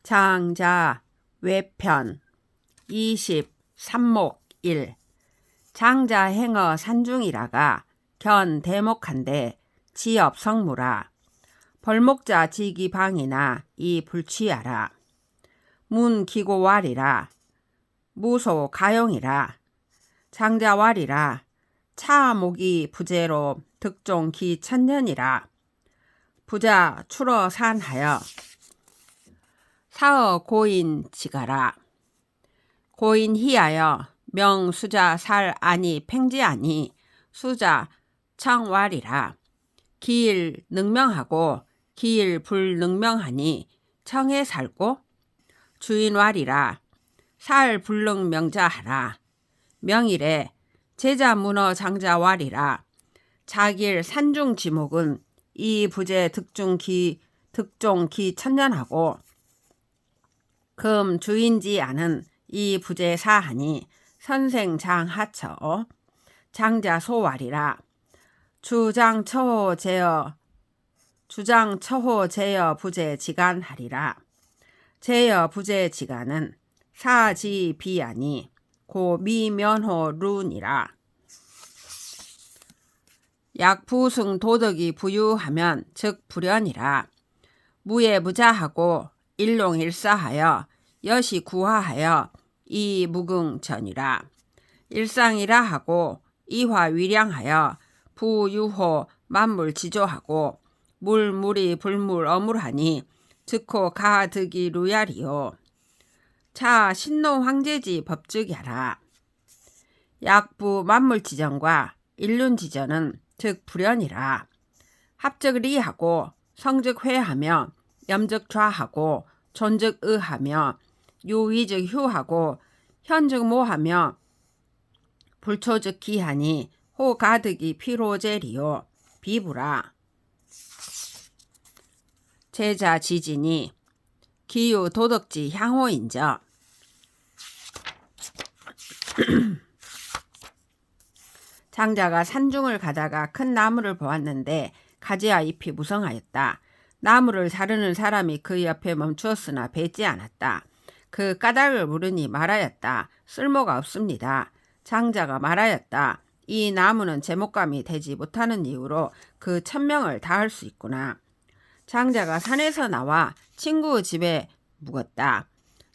장자 외편 23목 1 장자 행어 산중이라가 견 대목한데 지업 성무라 벌목자 지기방이나 이 불취하라 문 기고왈이라 무소 가용이라 장자왈이라 차목이 부재로 득종 기천년이라 부자 출어 산하여 사어 고인 지가라 고인 희하여 명수자 살 아니 팽지아니 수자 청왈이라 기일 능명하고 기일 불능명하니 청에 살고 주인왈이라 살 불능 명자하라 명일에 제자 문어 장자왈이라 자길 산중 지목은 이 부재 득종 기 천년하고 금 주인지 않은 이 부재 사하니 선생장하처 장자 소왈이라 주장 처호 제여 부재 지간하리라 제여 부재 지간은 사지 비아니 고 미면호 룬이라 약부승 도덕이 부유하면 즉 불연이라 무예 무자하고 일롱일사하여 여시 구하하여 이 무궁전이라 일상이라 하고 이화위량하여 부유호 만물지조하고 물물이 불물 어물하니 즉호 가득이 루야리요 차 신노 황제지 법즉야라 약부 만물지전과 일륜지전은 즉 불연이라 합적리하고 성즉회하며 염즉좌하고 존즉의하며 유위즉휴하고 현즉모하며 불초즉기하니 호가득이 피로제리요 비부라 제자 지진이 기유 도덕지 향호인저 장자가 산중을 가다가 큰 나무를 보았는데 가지와 잎이 무성하였다. 나무를 자르는 사람이 그 옆에 멈추었으나 뱉지 않았다. 그 까닭을 물으니 말하였다. 쓸모가 없습니다. 장자가 말하였다. 이 나무는 제목감이 되지 못하는 이유로 그 천명을 다할 수 있구나. 장자가 산에서 나와 친구 집에 묵었다.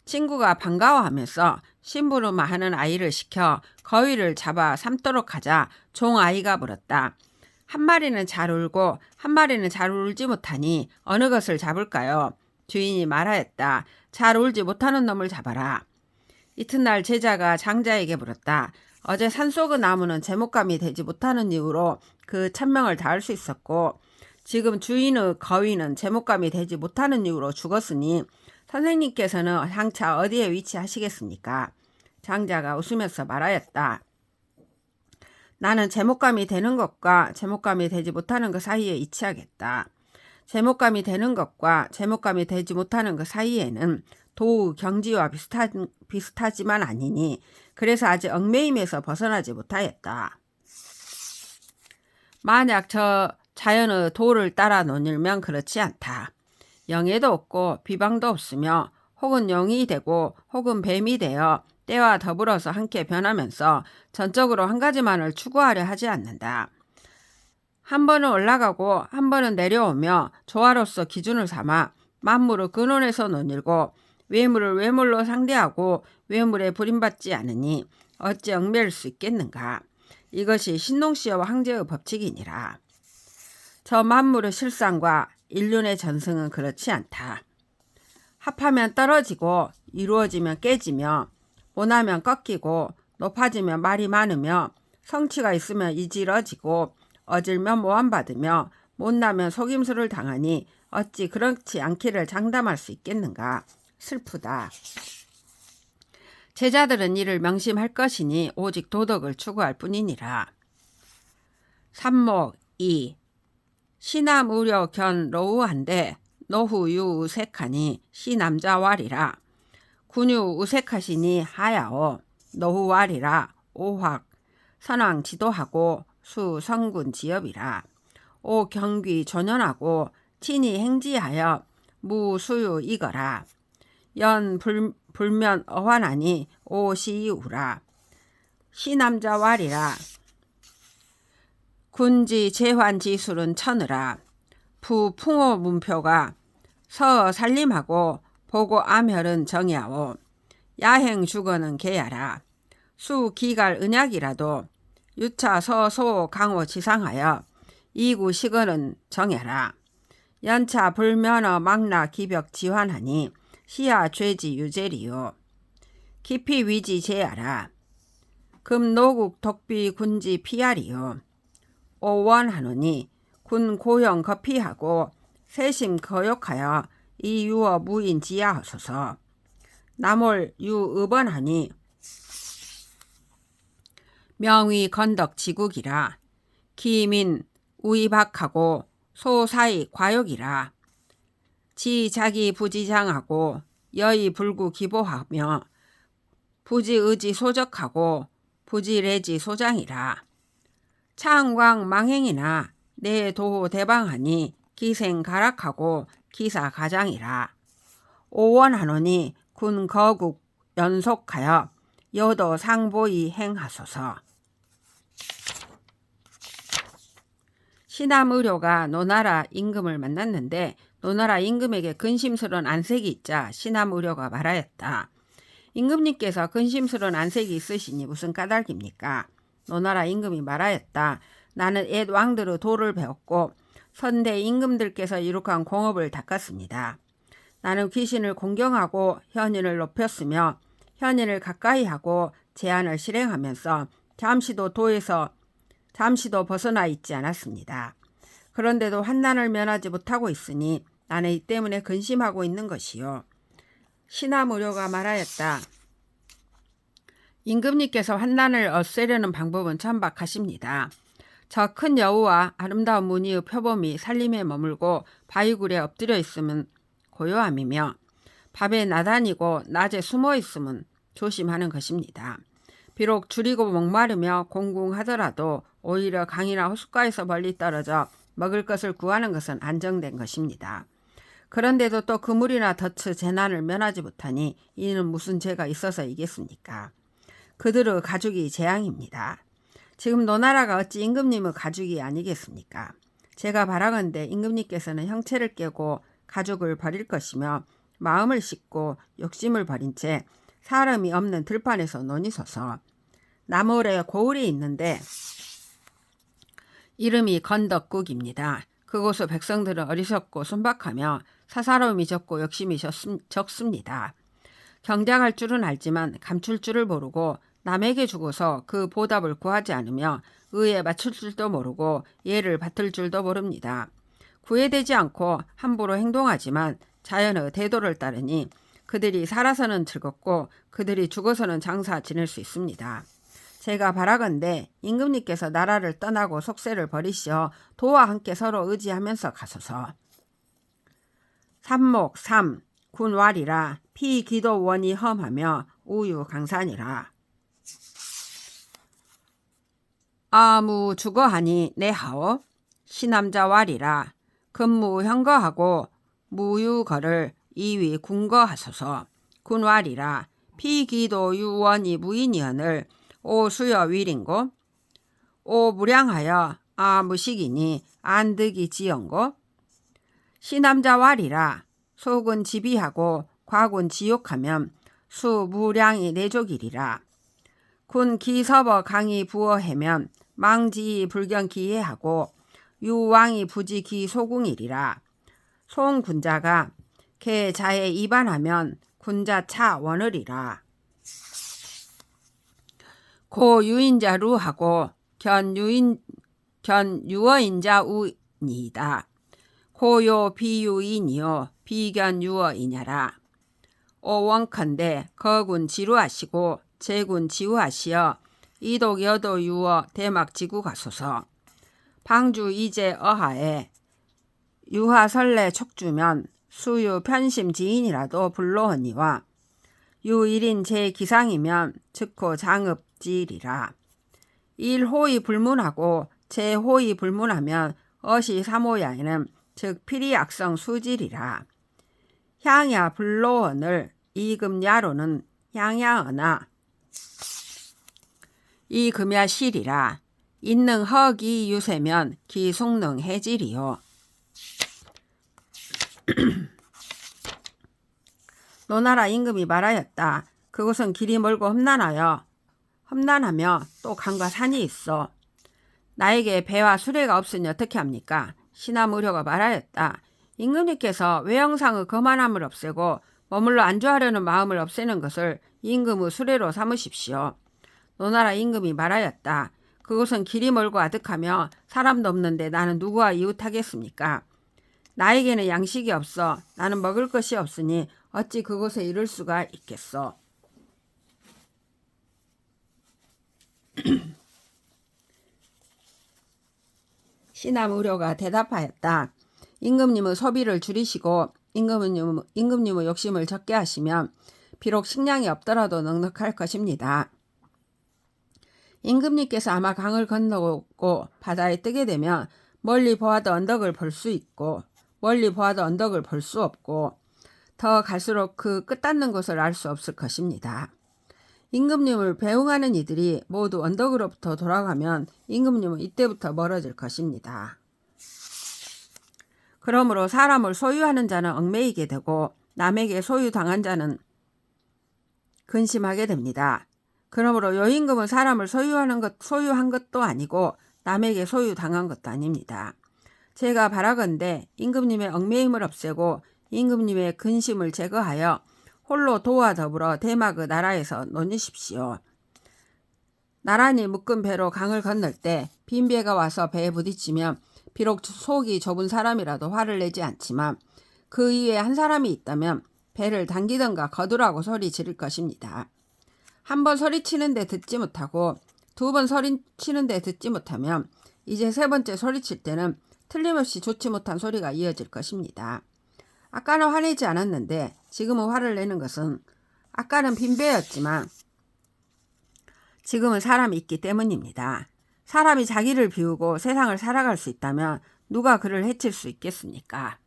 친구가 반가워하면서 심부름하는 아이를 시켜 거위를 잡아 삶도록 하자 종아이가 물었다. 한 마리는 잘 울고 한 마리는 잘 울지 못하니 어느 것을 잡을까요? 주인이 말하였다. 잘 울지 못하는 놈을 잡아라. 이튿날 제자가 장자에게 물었다. 어제 산속의 나무는 제목감이 되지 못하는 이유로 그 천명을 다할 수 있었고 지금 주인의 거위는 제목감이 되지 못하는 이유로 죽었으니 선생님께서는 향차 어디에 위치하시겠습니까? 장자가 웃으면서 말하였다. 나는 제목감이 되는 것과 제목감이 되지 못하는 것 사이에 위치하겠다. 제목감이 되는 것과 제목감이 되지 못하는 것 사이에는 도의 경지와 비슷하지만 아니니 그래서 아직 얽매임에서 벗어나지 못하였다. 만약 저 자연의 도를 따라 논일면 그렇지 않다. 영예도 없고 비방도 없으며 혹은 용이 되고 혹은 뱀이 되어 때와 더불어서 함께 변하면서 전적으로 한 가지만을 추구하려 하지 않는다. 한 번은 올라가고 한 번은 내려오며 조화로서 기준을 삼아 만물의 근원에서 논일고 외물을 외물로 상대하고 외물에 부림받지 않으니 어찌 얽매일 수 있겠는가. 이것이 신농시와 황제의 법칙이니라. 저 만물의 실상과 인륜의 전승은 그렇지 않다. 합하면 떨어지고 이루어지면 깨지며 원하면 꺾이고 높아지면 말이 많으며 성취가 있으면 이지러지고 어질면 모함받으며 못나면 속임수를 당하니 어찌 그렇지 않기를 장담할 수 있겠는가. 슬프다. 제자들은 이를 명심할 것이니 오직 도덕을 추구할 뿐이니라. 삼목 2 시남 우려 견 로우한데 노후 유 우색하니 시남자왈이라 군유 우색하시니 하야오 노후왈이라 오확 선왕 지도하고 수 성군 지엽이라 오 경귀 조년하고 친이 행지하여 무수유 이거라 연 불면 어환하니 오시우라. 시남자 왈이라. 군지 재환 지술은 천으라. 부풍호 문표가 서 살림하고 보고 암혈은 정야오. 야행 주거는 개야라. 수 기갈 은약이라도 유차 서소 강호 지상하여 이구 시거는 정야라. 연차 불면허 망라 기벽 지환하니 시야 죄지 유제리요. 깊이 위지 제야라. 금노국 독비 군지 피하리요. 오원하노니 군 고형 거피하고 세심 거욕하여 이 유어 무인 지하하소서. 남월 유읍원하니 명의 건덕 지국이라. 기민 우이박하고 소사이 과욕이라. 지 자기 부지장하고 여의 불구 기보하며 부지의지 소적하고 부지래지 소장이라. 창광 망행이나 내 도호 대방하니 기생 가락하고 기사 가장이라. 오원하노니 군 거국 연속하여 여도 상보이 행하소서. 시남의료가 노나라 임금을 만났는데 노나라 임금에게 근심스러운 안색이 있자 시남의료가 말하였다. 임금님께서 근심스러운 안색이 있으시니 무슨 까닭입니까? 노나라 임금이 말하였다. 나는 옛 왕들의 도를 배웠고 선대 임금들께서 이룩한 공업을 닦았습니다. 나는 귀신을 공경하고 현인을 높였으며 현인을 가까이 하고 제안을 실행하면서 잠시도 벗어나 있지 않았습니다. 그런데도 환난을 면하지 못하고 있으니 나는 이 때문에 근심하고 있는 것이요. 시남의료가 말하였다. 임금님께서 환난을 없애려는 방법은 천박하십니다. 저 큰 여우와 아름다운 무늬의 표범이 산림에 머물고 바위굴에 엎드려 있으면 고요함이며 밤에 나다니고 낮에 숨어 있으면 조심하는 것입니다. 비록 줄이고 목마르며 공궁하더라도 오히려 강이나 호숫가에서 멀리 떨어져 먹을 것을 구하는 것은 안정된 것입니다. 그런데도 또 그물이나 덫의 재난을 면하지 못하니 이는 무슨 죄가 있어서이겠습니까? 그들의 가죽이 재앙입니다. 지금 노나라가 어찌 임금님의 가죽이 아니겠습니까? 제가 바라건대 임금님께서는 형체를 깨고 가죽을 버릴 것이며 마음을 씻고 욕심을 버린 채 사람이 없는 들판에서 논이소서. 나물에 고을이 있는데 이름이 건덕국입니다. 그곳의 백성들은 어리석고 순박하며 사사로움이 적고 욕심이 적습니다. 경작할 줄은 알지만 감출 줄을 모르고 남에게 주고서 그 보답을 구하지 않으며 의에 맞출 줄도 모르고 예를 받들 줄도 모릅니다. 구애되지 않고 함부로 행동하지만 자연의 대도를 따르니 그들이 살아서는 즐겁고 그들이 죽어서는 장사 지낼 수 있습니다. 제가 바라건대 임금님께서 나라를 떠나고 속세를 버리시어 도와 함께 서로 의지하면서 가소서. 삼목 3. 군왈이라. 피기도원이 험하며 우유강산이라. 아무 주거하니 내하오. 시남자왈이라. 근무 현거하고 무유거를 이위 군거하소서. 군왈이라. 피기도 유원이 무인이언을 오수여 위린고 오무량하여 아무식이니 안득이 지연고. 시남자왈이라. 속은 지비하고 과군 지욕하면 수무량이 내족이리라. 군 기서버 강이 부어해면 망지 불경 기해하고 유왕이 부지 기 소궁이리라. 송군자가 개 자에 이반하면 군자 차 원을이라. 고 유인자 루하고 견 유어인자 우니이다. 고요 비유인이요 비견 유어이냐라. 오원컨대 거군 지루하시고 제군 지우하시어 이독 여도 유어 대막 지구 가소서. 방주 이제 어하에 유하설레 촉주면 수유 편심 지인이라도 불로허니와 유일인 제기상이면 즉호 장읍지리라. 일호이 불문하고 제호이 불문하면 어시 사모야에는 즉 필이악성 수질이라. 향야 불로언을 이금야로는 양야어나 이금야 실이라 인능 허기 유세면 기숙능 해질이요. 노나라 임금이 말하였다. 그곳은 길이 멀고 험난하며 또 강과 산이 있어. 나에게 배와 수레가 없으니 어떻게 합니까? 시나무료가 말하였다. 임금님께서 외형상의 거만함을 없애고 머물러 안주하려는 마음을 없애는 것을 임금의 수레로 삼으십시오. 노나라 임금이 말하였다. 그곳은 길이 멀고 아득하며 사람도 없는데 나는 누구와 이웃하겠습니까? 나에게는 양식이 없어 나는 먹을 것이 없으니 어찌 그곳에 이를 수가 있겠소. 시나무료가 대답하였다. 임금님의 소비를 줄이시고 임금님의 욕심을 적게 하시면 비록 식량이 없더라도 넉넉할 것입니다. 임금님께서 아마 강을 건너고 바다에 뜨게 되면 멀리 보아도 언덕을 볼 수 있고 멀리 보아도 언덕을 볼 수 없고 더 갈수록 그 끝닿는 곳을 알 수 없을 것입니다. 임금님을 배웅하는 이들이 모두 언덕으로부터 돌아가면 임금님은 이때부터 멀어질 것입니다. 그러므로 사람을 소유하는 자는 얽매이게 되고 남에게 소유당한 자는 근심하게 됩니다. 그러므로 여임금은 사람을 소유한 것도 아니고 남에게 소유당한 것도 아닙니다. 제가 바라건대 임금님의 얽매임을 없애고 임금님의 근심을 제거하여 홀로 도와 더불어 대마그 나라에서 논이십시오. 나란히 묶은 배로 강을 건널 때 빈 배가 와서 배에 부딪히면 비록 속이 좁은 사람이라도 화를 내지 않지만 그 이외에 한 사람이 있다면 배를 당기던가 거두라고 소리 지를 것입니다. 한 번 소리치는데 듣지 못하고 두 번 소리치는데 듣지 못하면 이제 세 번째 소리칠 때는 틀림없이 좋지 못한 소리가 이어질 것입니다. 아까는 화내지 않았는데 지금은 화를 내는 것은 아까는 빈배였지만 지금은 사람이 있기 때문입니다. 사람이 자기를 비우고 세상을 살아갈 수 있다면 누가 그를 해칠 수 있겠습니까?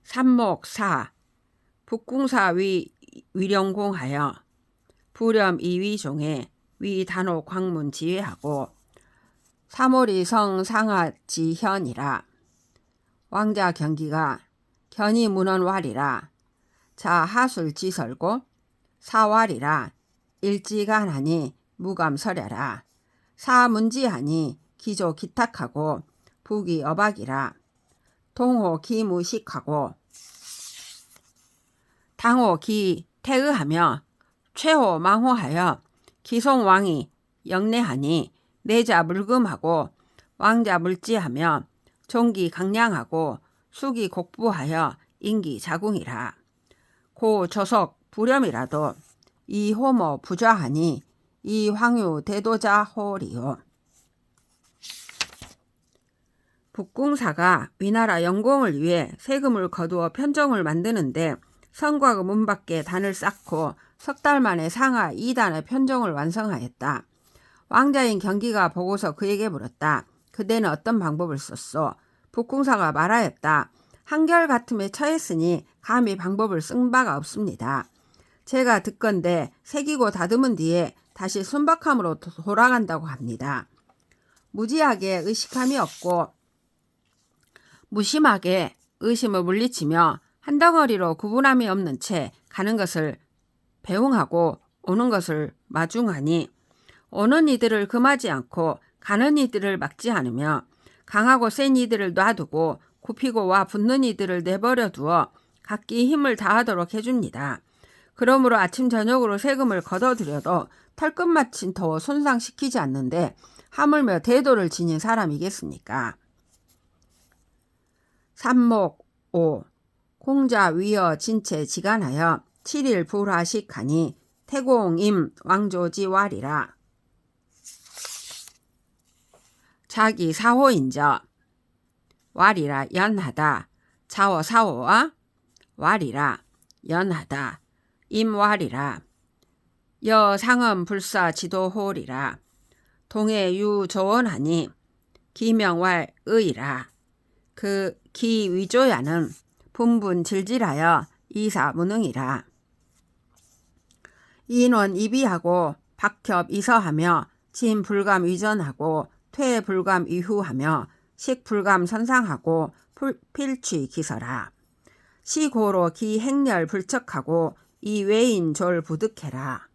삼목사 북궁사 위령공하여 부렴 이위종에 위단호 광문 지회하고 사모리 성상하 지현이라 왕자 경기가 견이 문헌왈이라 자 하술 지설고 사왈이라 일지간하니 무감설야라 사문지하니 기조 기탁하고 북이 어박이라 동호 기무식하고 당호 기 태의하며 최호 망호하여 기송왕이 영내하니 내자 물금하고 왕자 물지하며 종기 강량하고 수기 곡부하여 인기 자궁이라 고 조석 부렴이라도 이호모 부좌하니 이황유 대도자 호리요. 북궁사가 위나라 영공을 위해 세금을 거두어 편정을 만드는데 성곽의 문 밖에 단을 쌓고 석 달 만에 상하 2단의 편정을 완성하였다. 왕자인 경기가 보고서 그에게 물었다. 그대는 어떤 방법을 썼소? 북궁사가 말하였다. 한결같음에 처했으니 감히 방법을 쓴 바가 없습니다. 제가 듣건대 새기고 다듬은 뒤에 다시 순박함으로 돌아간다고 합니다. 무지하게 의식함이 없고 무심하게 의심을 물리치며 한 덩어리로 구분함이 없는 채 가는 것을 배웅하고 오는 것을 마중하니 오는 이들을 금하지 않고 가는 이들을 막지 않으며 강하고 센 이들을 놔두고 굽히고 와 붙는 이들을 내버려 두어 각기 힘을 다하도록 해줍니다. 그러므로 아침 저녁으로 세금을 걷어들여도 털끝마친 더 손상시키지 않는데 하물며 대도를 지닌 사람이겠습니까? 삼목 5. 공자 위어 진체 지간하여 7일 불화식하니 태공임 왕조지왈이라. 자기 사호인저 왈이라 연하다. 자워 사호와 왈이라 연하다. 임왈이라. 여상엄 불사 지도홀이라. 동해 유조원하니 기명왈 의이라. 그 기위조야는 분분 질질하여 이사무능이라. 인원 이비하고 박협 이서하며 진불감 위전하고 퇴불감 이후하며 식불감 선상하고 필취 기서라. 시고로 기행렬 불척하고 이외인 졸 부득해라.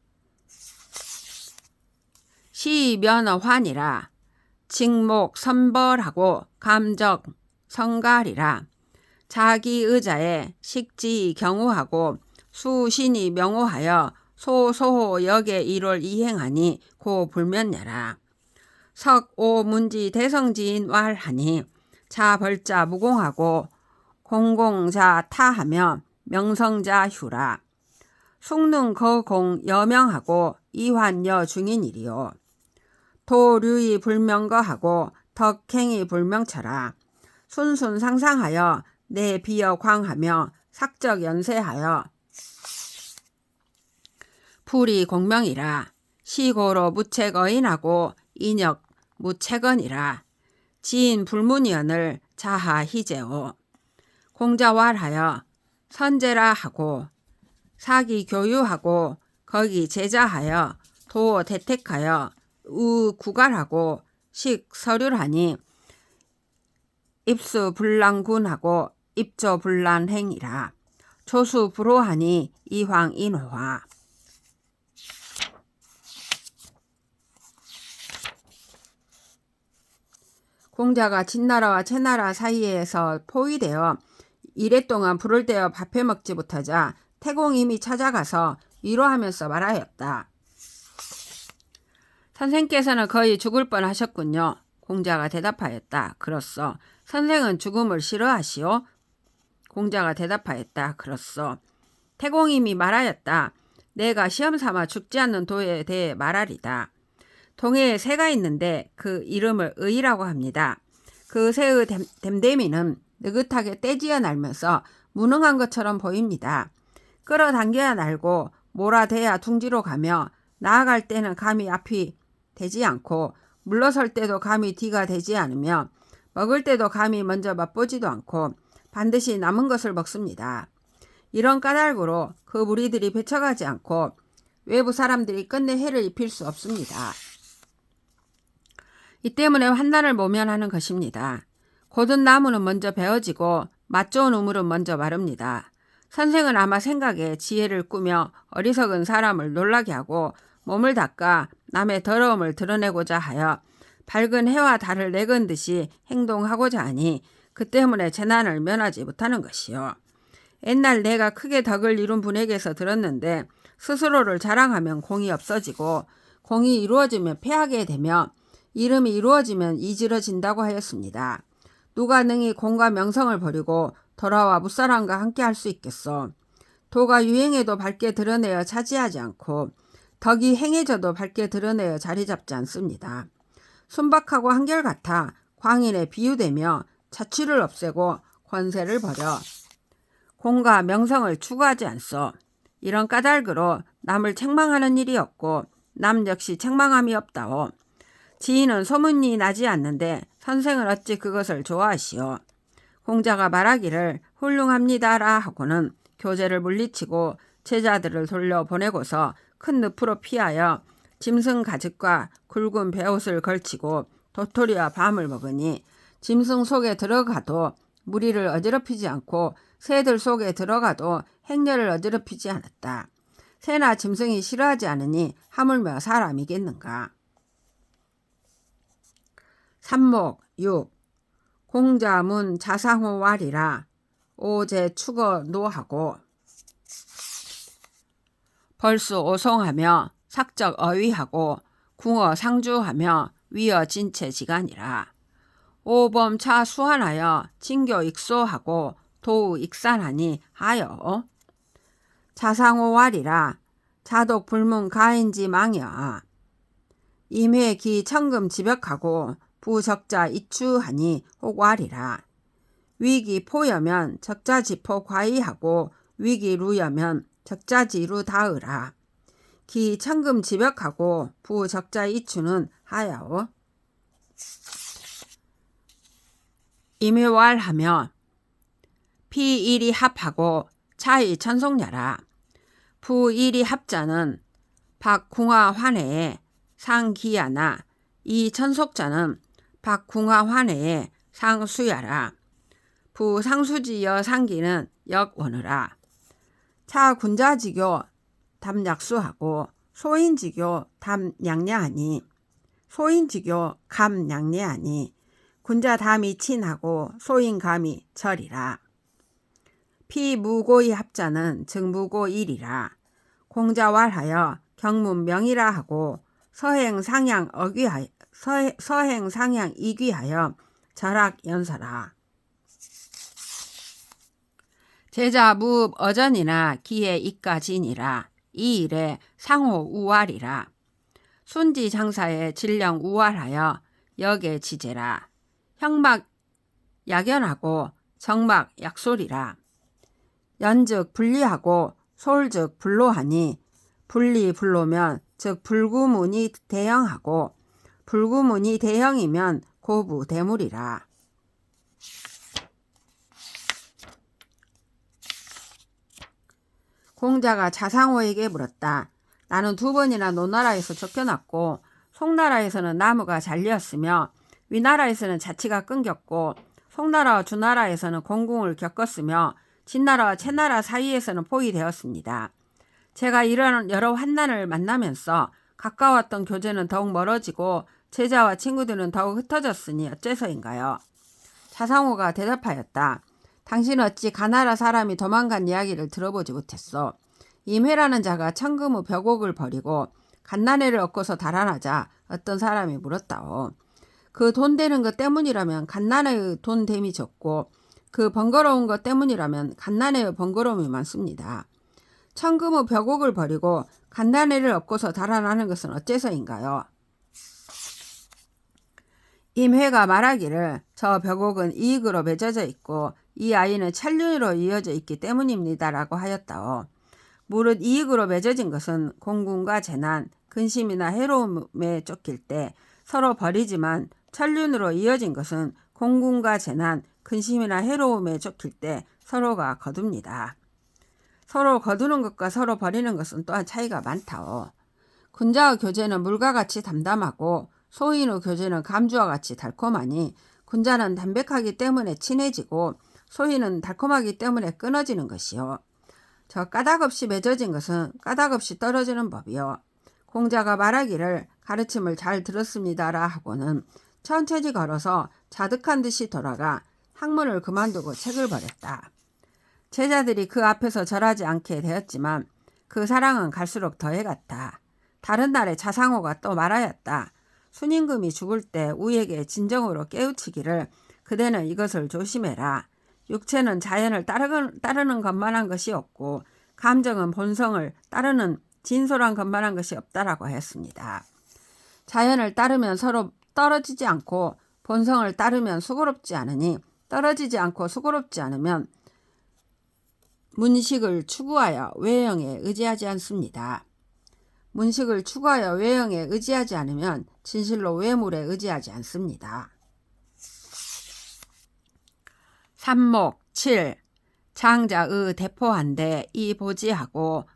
시면허환이라. 직목 선벌하고 감적 성갈이라. 자기의자에 식지 경우하고 수신이 명호하여 소소호 역에 일월 이행하니 고 불면야라. 석오문지 대성지인 왈하니 자벌자 무공하고 공공자 타하며 명성자 휴라. 숙능 거공 여명하고 이환여 중인이리요. 도류이 불명거하고 덕행이 불명처라. 순순 상상하여 내 비여 광하며 삭적 연세하여 풀이 공명이라. 시고로 무책어인하고 인역 무책언이라. 지인 불문이언을 자하 희재오. 공자왈하여 선제라 하고 사기 교유하고 거기 제자하여 도 대택하여 우 구갈하고 식 서류하니 입수 불란군하고 입조 불란행이라. 조수 불호하니 이황 인호화. 공자가 진나라와 채나라 사이에서 포위되어 이랫동안 불을 떼어 밥해 먹지 못하자 태공임이 찾아가서 위로하면서 말하였다. 선생께서는 거의 죽을 뻔하셨군요. 공자가 대답하였다. 그렇소. 선생은 죽음을 싫어하시오? 공자가 대답하였다. 그렇소. 태공임이 말하였다. 내가 시험삼아 죽지 않는 도에 대해 말하리다. 동해에 새가 있는데 그 이름을 의라고 합니다. 그 새의 댐댐이는 느긋하게 떼지어 날면서 무능한 것처럼 보입니다. 끌어당겨야 날고 몰아대야 둥지로 가며 나아갈 때는 감히 앞이 되지 않고 물러설 때도 감히 뒤가 되지 않으며 먹을 때도 감히 먼저 맛보지도 않고 반드시 남은 것을 먹습니다. 이런 까닭으로 그 무리들이 배쳐가지 않고 외부 사람들이 끝내 해를 입힐 수 없습니다. 이 때문에 환난을 모면하는 것입니다. 고든 나무는 먼저 베어지고 맛 좋은 우물은 먼저 마릅니다. 선생은 아마 생각에 지혜를 꾸며 어리석은 사람을 놀라게 하고 몸을 닦아 남의 더러움을 드러내고자 하여 밝은 해와 달을 내건 듯이 행동하고자 하니 그 때문에 재난을 면하지 못하는 것이요. 옛날 내가 크게 덕을 이룬 분에게서 들었는데 스스로를 자랑하면 공이 없어지고 공이 이루어지면 패하게 되며 이름이 이루어지면 이지러진다고 하였습니다. 누가 능히 공과 명성을 버리고 돌아와 무사람과 함께 할 수 있겠소. 도가 유행해도 밝게 드러내어 차지하지 않고 덕이 행해져도 밝게 드러내어 자리 잡지 않습니다. 순박하고 한결같아 광인에 비유되며 자취를 없애고 권세를 버려 공과 명성을 추구하지 않소. 이런 까닭으로 남을 책망하는 일이 없고 남 역시 책망함이 없다오. 지인은 소문이 나지 않는데 선생은 어찌 그것을 좋아하시오. 공자가 말하기를 훌륭합니다라 하고는 교재를 물리치고 제자들을 돌려보내고서 큰 늪으로 피하여 짐승 가죽과 굵은 베옷을 걸치고 도토리와 밤을 먹으니 짐승 속에 들어가도 무리를 어지럽히지 않고 새들 속에 들어가도 행렬을 어지럽히지 않았다. 새나 짐승이 싫어하지 않으니 하물며 사람이겠는가. 삼목 6. 공자문 자상호 왈이라. 오제 축어 노하고 벌수 오송하며 삭적 어위하고 궁어 상주하며 위어 진체 지간이라. 오범 차 수환하여 진교 익소하고 도우 익산하니 하여. 자상호 왈이라. 자독 불문 가인지 망여. 임회 기 청금 지벽하고 부적자 이추하니 혹왈이라. 위기 포여면 적자지포 과이하고 위기 루여면 적자지루 다으라. 기 청금 지벽하고 부적자 이추는 하야오. 임회왈하며 피일이 합하고 차의 천속냐라. 부일이 합자는 박궁화 환해의 상기야나 이 천속자는 박궁화 환해의 상수야라. 부상수지여 상기는 역원으라. 차 군자지교 담약수하고 소인지교 담양야하니 소인지교 감양례하니 군자담이 친하고 소인감이 절이라. 피무고의 합자는 증무고일이라. 공자왈하여 경문명이라 하고 서행상향 이귀하여 절학연서라. 제자무읍 어전이나 기에 이까진이라. 이 일에 상호 우활이라. 순지 장사의 진령 우활하여 역에 지제라. 형막 약연하고 정막 약솔이라. 연즉 분리하고 솔즉 불로하니 분리 불로면 즉 불구문이 대형하고 불구문이 대형이면 고부 대물이라. 공자가 자상호에게 물었다. 나는 2번이나 노나라에서 쫓겨났고 송나라에서는 나무가 잘렸으며 위나라에서는 자치가 끊겼고 송나라와 주나라에서는 공궁을 겪었으며 진나라와 채나라 사이에서는 포위되었습니다. 제가 이런 여러 환난을 만나면서 가까웠던 교제는 더욱 멀어지고 제자와 친구들은 더욱 흩어졌으니 어째서인가요? 자상호가 대답하였다. 당신은 어찌 가나라 사람이 도망간 이야기를 들어보지 못했소. 임회라는 자가 천금 후 벽옥을 버리고 갓난애를 얻고서 달아나자 어떤 사람이 물었다오. 그 돈 되는 것 때문이라면 갓난애의 돈 됨이 적고 그 번거로운 것 때문이라면 갓난애의 번거로움이 많습니다. 천금 후 벽옥을 버리고 갓난애를 얻고서 달아나는 것은 어째서인가요? 임회가 말하기를 저 벽옥은 이익으로 맺어져 있고 이 아이는 천륜으로 이어져 있기 때문입니다 라고 하였다오. 무릇 이익으로 맺어진 것은 공군과 재난, 근심이나 해로움에 쫓길 때 서로 버리지만 천륜으로 이어진 것은 공군과 재난, 근심이나 해로움에 쫓길 때 서로가 거둡니다. 서로 거두는 것과 서로 버리는 것은 또한 차이가 많다오. 군자의 교제는 물과 같이 담담하고 소인의 교제는 감주와 같이 달콤하니 군자는 담백하기 때문에 친해지고 소인은 달콤하기 때문에 끊어지는 것이요. 저 까닭없이 맺어진 것은 까닭없이 떨어지는 법이요. 공자가 말하기를 가르침을 잘 들었습니다라 하고는 천천히 걸어서 자득한 듯이 돌아가 학문을 그만두고 책을 버렸다. 제자들이 그 앞에서 절하지 않게 되었지만 그 사랑은 갈수록 더해갔다. 다른 날에 자상호가 또 말하였다. 순임금이 죽을 때 우에게 진정으로 깨우치기를 그대는 이것을 조심해라. 육체는 자연을 따르는 것만한 것이 없고 감정은 본성을 따르는 진솔한 것만한 것이 없다라고 했습니다. 자연을 따르면 서로 떨어지지 않고 본성을 따르면 수고롭지 않으니 떨어지지 않고 수고롭지 않으면 문식을 추구하여 외형에 의지하지 않습니다. 문식을 추구하여 외형에 의지하지 않으면 진실로 외물에 의지하지 않습니다. 삼목 7. 장자의 대포한데 이 보지하고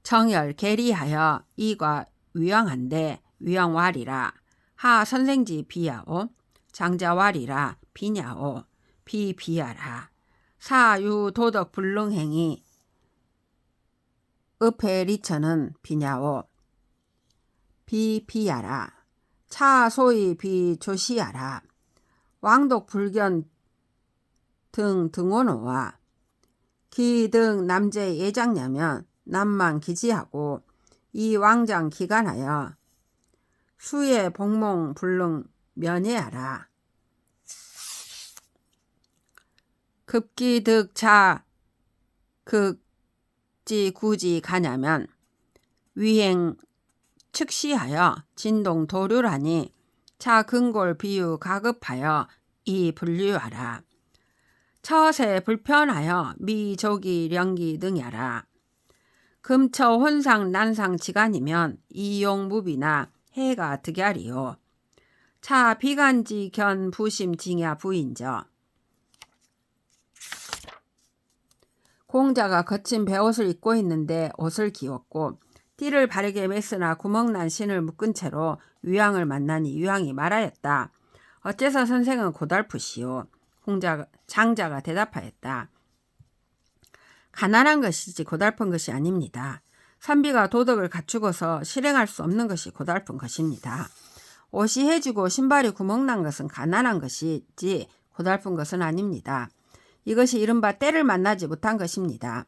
정열 계리하여 이과 위왕한데 위왕왈이라. 하 선생지 비야오. 장자왈이라 비냐오. 비비야라. 사유 도덕 불능행이 읍회리처는 비냐오. 비비야라. 차 소위 비조시야라. 왕독 불견 등 등원호와 기등 남제 예장냐면 남만 기지하고 이 왕장 기간하여 수의 복몽 불능 면예하라. 급기득자 극지 구지 가냐면 위행 측시하여 진동 도류라니 차 근골 비유 가급하여 이 분류하라. 처세 불편하여 미조기 령기 등야라. 금처 혼상 난상 지간이면 이용무비나 해가 득야리요. 차 비간지 견 부심 징야 부인저. 공자가 거친 베옷을 입고 있는데 옷을 기웠고 띠를 바르게 맸으나 구멍난 신을 묶은 채로 유양을 만나니 유양이 말하였다. 어째서 선생은 고달프시오? 장자가 대답하였다. 가난한 것이지 고달픈 것이 아닙니다. 선비가 도덕을 갖추고서 실행할 수 없는 것이 고달픈 것입니다. 옷이 해지고 신발이 구멍난 것은 가난한 것이지 고달픈 것은 아닙니다. 이것이 이른바 때를 만나지 못한 것입니다.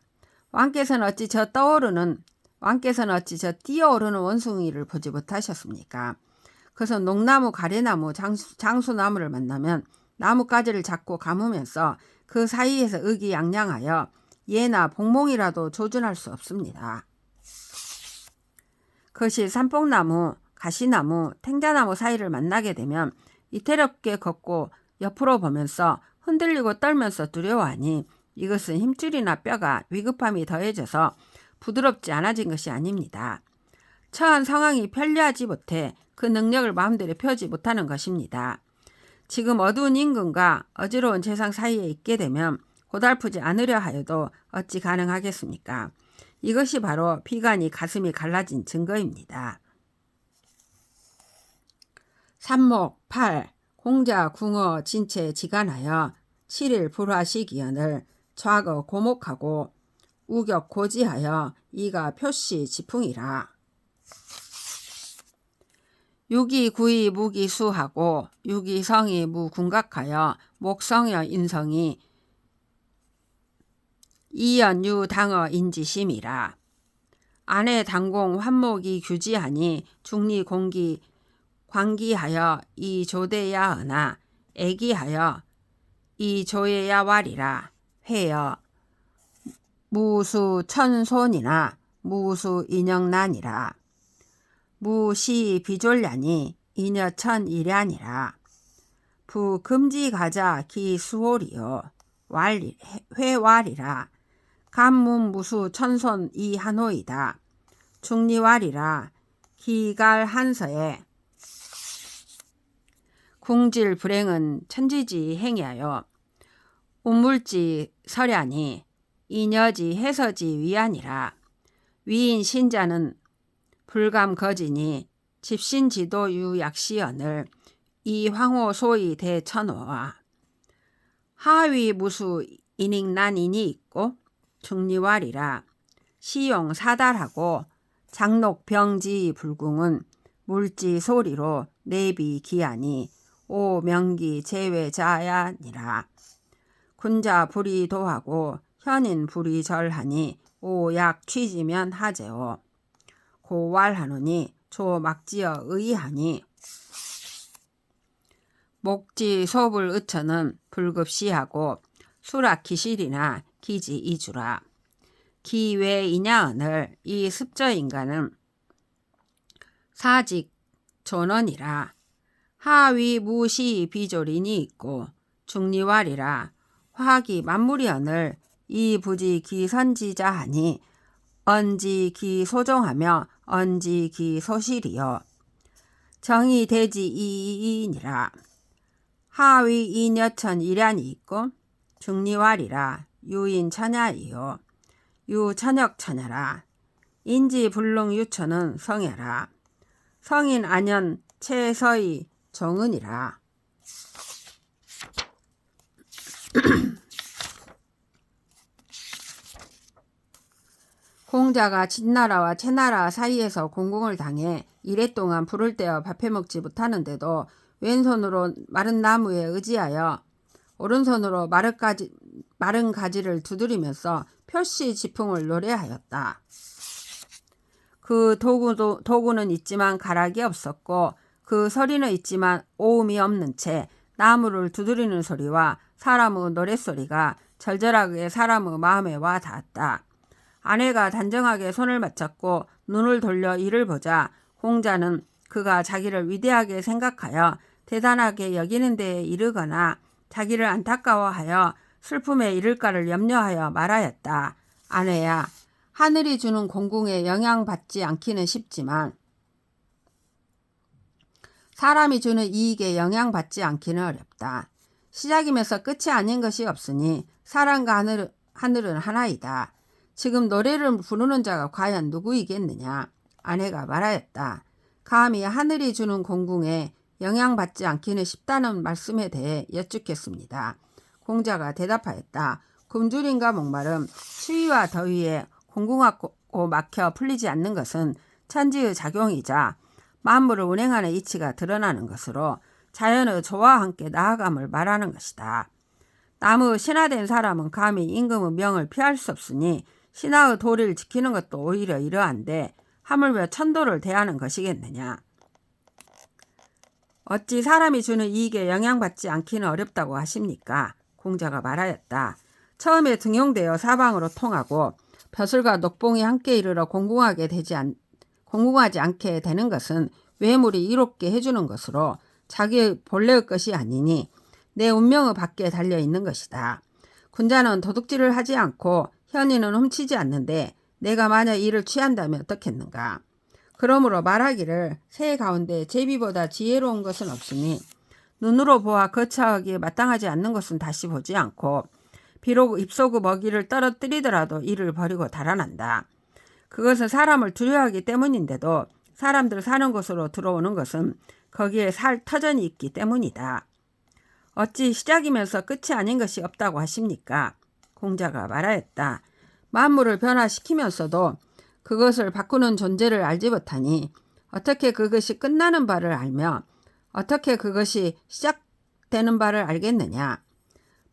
왕께서는 어찌 저 뛰어오르는 원숭이를 보지 못하셨습니까? 그래서 농나무, 가래나무, 장수나무를 만나면 나뭇가지를 잡고 감으면서 그 사이에서 의기양양하여 예나 복몽이라도 조준할 수 없습니다. 그것이 산뽕나무, 가시나무, 탱자나무 사이를 만나게 되면 이태롭게 걷고 옆으로 보면서 흔들리고 떨면서 두려워하니 이것은 힘줄이나 뼈가 위급함이 더해져서 부드럽지 않아진 것이 아닙니다. 처한 상황이 편리하지 못해 그 능력을 마음대로 펴지 못하는 것입니다. 지금 어두운 임금과 어지러운 재상 사이에 있게 되면 고달프지 않으려 하여도 어찌 가능하겠습니까? 이것이 바로 비관이 가슴이 갈라진 증거입니다. 삼목 8. 공자 궁어 진체 지간하여 7일 불화시기연을 좌거 고목하고 우격 고지하여 이가 표시 지풍이라. 유기 구이 무기 수하고 유기 성이 무군각하여 목성여 인성이 이연유 당어 인지심이라. 안에 당공 환목이 규지하니 중리 공기 광기하여 이 조대야하나 애기하여 이 조예야왈이라. 회여 무수 천손이나 무수 인영난이라. 무시 비졸ля니 이녀천 일야니라. 부금지가자 기수홀이요 회왈이라. 감문 무수 천손 이한호이다. 중리왈이라. 기갈한서에 궁질 불행은 천지지 행야요 운물지 설야니 이녀지 해서지 위안이라. 위인 신자는 불감거지니 집신지도 유약시연을 이황호 소위 대천호와. 하위 무수 인익난인이 있고 중리왈이라. 시용 사달하고 장록 병지 불궁은 물지 소리로 내비 기하니 오 명기 제외자야니라. 군자 불이 도하고 현인 불이 절하니 오 약 취지면 하제오. 고왈하노니 조 막지어 의하니 목지 소불 의처는 불급시하고 수락 기실이나 기지 이주라. 기외 이냐언을 이 습저인간은 사직 존언이라. 하위 무시 비조린이 있고 중리왈이라. 화기 만무리언을 이 부지 기선지자하니 언지 기소종하며 언지 기소실이요 정이 대지 이이이니라. 하위 이녀천 일ян이 있고 중리왈이라. 유인 처냐이요 유천역 처냐라. 인지 불능 유천은 성야라. 성인 안연 최서의 정은이라. 공자가 진나라와 채나라 사이에서 공공을 당해 이랫동안 불을 떼어 밥해 먹지 못하는데도 왼손으로 마른 나무에 의지하여 오른손으로 마른 가지를 두드리면서 표시 지풍을 노래하였다. 그 도구는 있지만 가락이 없었고 그 소리는 있지만 오음이 없는 채 나무를 두드리는 소리와 사람의 노랫소리가 절절하게 사람의 마음에 와 닿았다. 아내가 단정하게 손을 맞잡고 눈을 돌려 이를 보자 공자는 그가 자기를 위대하게 생각하여 대단하게 여기는 데에 이르거나 자기를 안타까워하여 슬픔에 이를까를 염려하여 말하였다. 아내야, 하늘이 주는 공궁에 영향받지 않기는 쉽지만 사람이 주는 이익에 영향받지 않기는 어렵다. 시작이면서 끝이 아닌 것이 없으니 사람과 하늘은 하나이다. 지금 노래를 부르는 자가 과연 누구이겠느냐? 아내가 말하였다. 감히 하늘이 주는 공궁에 영향받지 않기는 쉽다는 말씀에 대해 여쭙겠습니다. 공자가 대답하였다. 굶주림과 목마름, 추위와 더위에 공궁하고 막혀 풀리지 않는 것은 천지의 작용이자 만물을 운행하는 이치가 드러나는 것으로 자연의 조화와 함께 나아감을 말하는 것이다. 남의 신하된 사람은 감히 임금의 명을 피할 수 없으니 신하의 도리를 지키는 것도 오히려 이러한데 하물며 천도를 대하는 것이겠느냐. 어찌 사람이 주는 이익에 영향받지 않기는 어렵다고 하십니까? 공자가 말하였다. 처음에 등용되어 사방으로 통하고 벼슬과 녹봉이 함께 이르러 공궁하지 않게 되는 것은 외물이 이롭게 해주는 것으로 자기의 본래의 것이 아니니 내 운명의 밖에 달려있는 것이다. 군자는 도둑질을 하지 않고 현인은 훔치지 않는데 내가 만약 이를 취한다면 어떻겠는가. 그러므로 말하기를 새 가운데 제비보다 지혜로운 것은 없으니 눈으로 보아 거처하기에 마땅하지 않는 것은 다시 보지 않고 비록 입속의 먹이를 떨어뜨리더라도 이를 버리고 달아난다. 그것은 사람을 두려워하기 때문인데도 사람들 사는 곳으로 들어오는 것은 거기에 살 터전이 있기 때문이다. 어찌 시작이면서 끝이 아닌 것이 없다고 하십니까? 공자가 말하였다. 만물을 변화시키면서도 그것을 바꾸는 존재를 알지 못하니 어떻게 그것이 끝나는 바를 알며 어떻게 그것이 시작되는 바를 알겠느냐.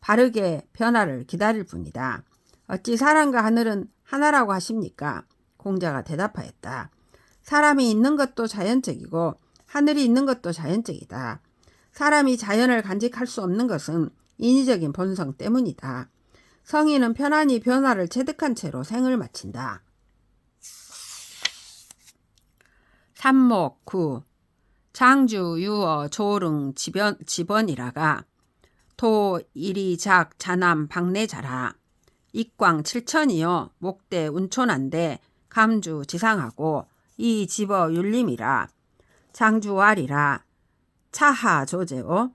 바르게 변화를 기다릴 뿐이다. 어찌 사람과 하늘은 하나라고 하십니까? 공자가 대답하였다. 사람이 있는 것도 자연적이고 하늘이 있는 것도 자연적이다. 사람이 자연을 간직할 수 없는 것은 인위적인 본성 때문이다. 성인은 편안히 변화를 체득한 채로 생을 마친다. 삼목 9. 장주 유어 조릉 지번이라가 도 이리작 자남 박내자라. 익광 칠천이요 목대 운촌한데 감주 지상하고 이 집어 율림이라. 장주알이라 차하 조제오.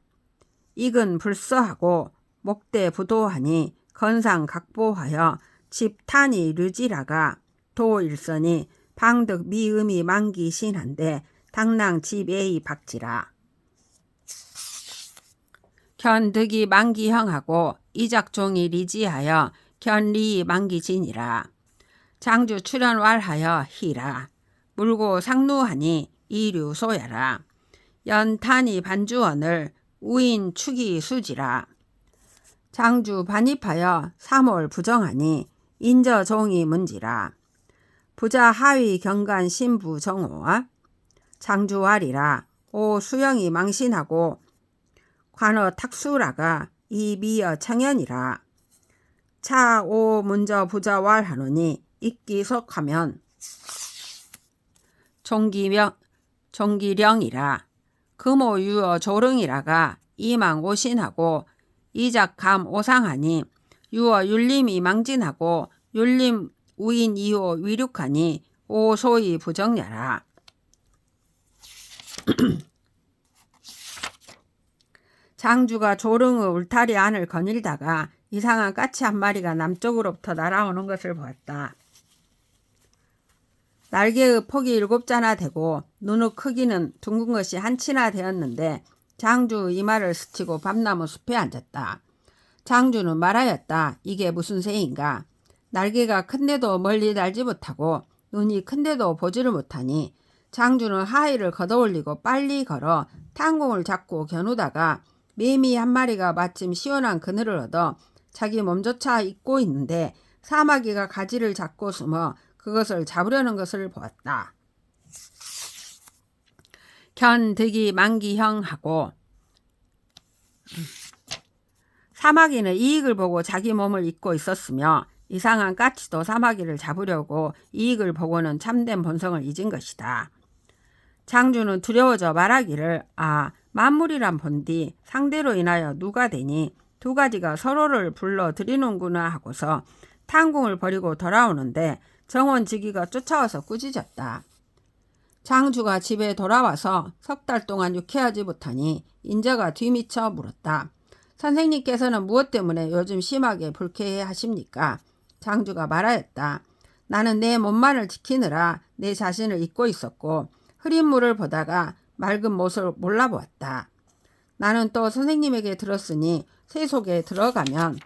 익은 불서하고 목대 부도하니 건상 각보하여 집탄이 르지라가 도일선이 방득 미음이 만기신한데 당랑 집에이 박지라. 견득이 만기형하고 이작종이 리지하여 견리 만기진이라. 장주 출현왈하여 희라. 물고 상루하니 이류소야라. 연탄이 반주원을 우인 축이 수지라. 장주 반입하여 삼월 부정하니 인저종이 문지라. 부자 하위 경간 신부 정오와 장주왈이라. 오 수영이 망신하고 관어 탁수라가 이 미여 청연이라. 차 오 문저 부자왈 하노니 익기 속하면 종기령이라. 금오 유어 조릉이라가 이망 오신하고 이작감 오상하니 유어 율림이 망진하고 율림 우인 이호 위륙하니 오 소이 부정야라. 장주가 조릉의 울타리 안을 거닐다가 이상한 까치 한 마리가 남쪽으로부터 날아오는 것을 보았다. 날개의 폭이 7자나 되고 눈의 크기는 둥근 것이 한치나 되었는데 장주의 이마를 스치고 밤나무 숲에 앉았다. 장주는 말하였다. 이게 무슨 새인가? 날개가 큰데도 멀리 날지 못하고 눈이 큰데도 보지를 못하니 장주는 하의를 걷어올리고 빨리 걸어 탄공을 잡고 겨누다가 매미 한 마리가 마침 시원한 그늘을 얻어 자기 몸조차 잊고 있는데 사마귀가 가지를 잡고 숨어 그것을 잡으려는 것을 보았다. 견득이 만기형하고 사마귀는 이익을 보고 자기 몸을 잊고 있었으며 이상한 까치도 사마귀를 잡으려고 이익을 보고는 참된 본성을 잊은 것이다. 장주는 두려워져 말하기를 만물이란 본디 상대로 인하여 누가 되니 두 가지가 서로를 불러들이는구나 하고서 탄궁을 버리고 돌아오는데 정원지기가 쫓아와서 꾸짖었다. 장주가 집에 돌아와서 3달 동안 유쾌하지 못하니 인자가 뒤미쳐 물었다. 선생님께서는 무엇 때문에 요즘 심하게 불쾌해 하십니까? 장주가 말하였다. 나는 내 몸만을 지키느라 내 자신을 잊고 있었고 흐린 물을 보다가 맑은 못을 몰라보았다. 나는 또 선생님에게 들었으니 새 속에 들어가면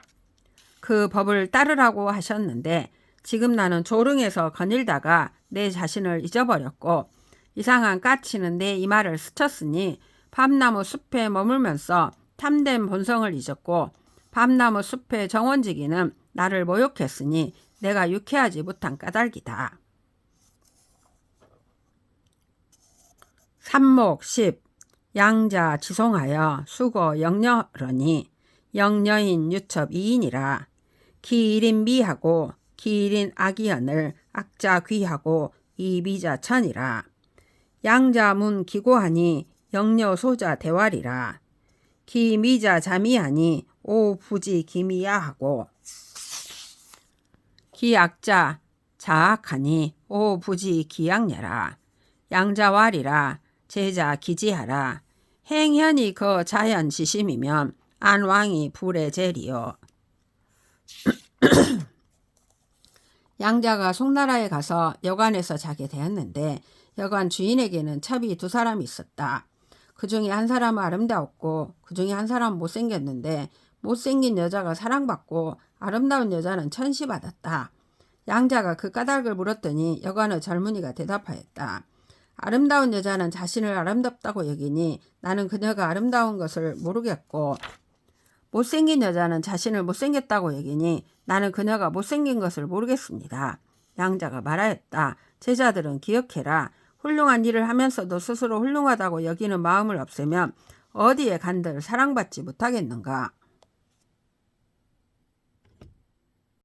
그 법을 따르라고 하셨는데 지금 나는 조릉에서 거닐다가 내 자신을 잊어버렸고 이상한 까치는 내 이마를 스쳤으니 밤나무 숲에 머물면서 참된 본성을 잊었고 밤나무 숲의 정원지기는 나를 모욕했으니 내가 유쾌하지 못한 까닭이다. 삼목 10. 양자 지송하여 수고 영녀러니 영녀인 유첩 2인이라. 기일인 미하고 기일인 악이언을 악자 귀하고 이비자 천이라. 양자 문 기고하니 영녀 소자 대활이라. 기미자 자미하니 오 부지 기미야하고 기악자 자악하니 오 부지 기양녀라. 양자왈이라 제자 기지하라. 행현이 그 자연 지심이면 안왕이 불의 제리요. 양자가 송나라에 가서 여관에서 자게 되었는데 여관 주인에게는 첩이 2사람이 있었다. 그 중에 한 사람은 아름다웠고 그 중에 한 사람은 못생겼는데 못생긴 여자가 사랑받고 아름다운 여자는 천시받았다. 양자가 그 까닭을 물었더니 여관의 젊은이가 대답하였다. 아름다운 여자는 자신을 아름답다고 여기니 나는 그녀가 아름다운 것을 모르겠고 못생긴 여자는 자신을 못생겼다고 여기니 나는 그녀가 못생긴 것을 모르겠습니다. 양자가 말하였다. 제자들은 기억해라. 훌륭한 일을 하면서도 스스로 훌륭하다고 여기는 마음을 없애면 어디에 간들 사랑받지 못하겠는가.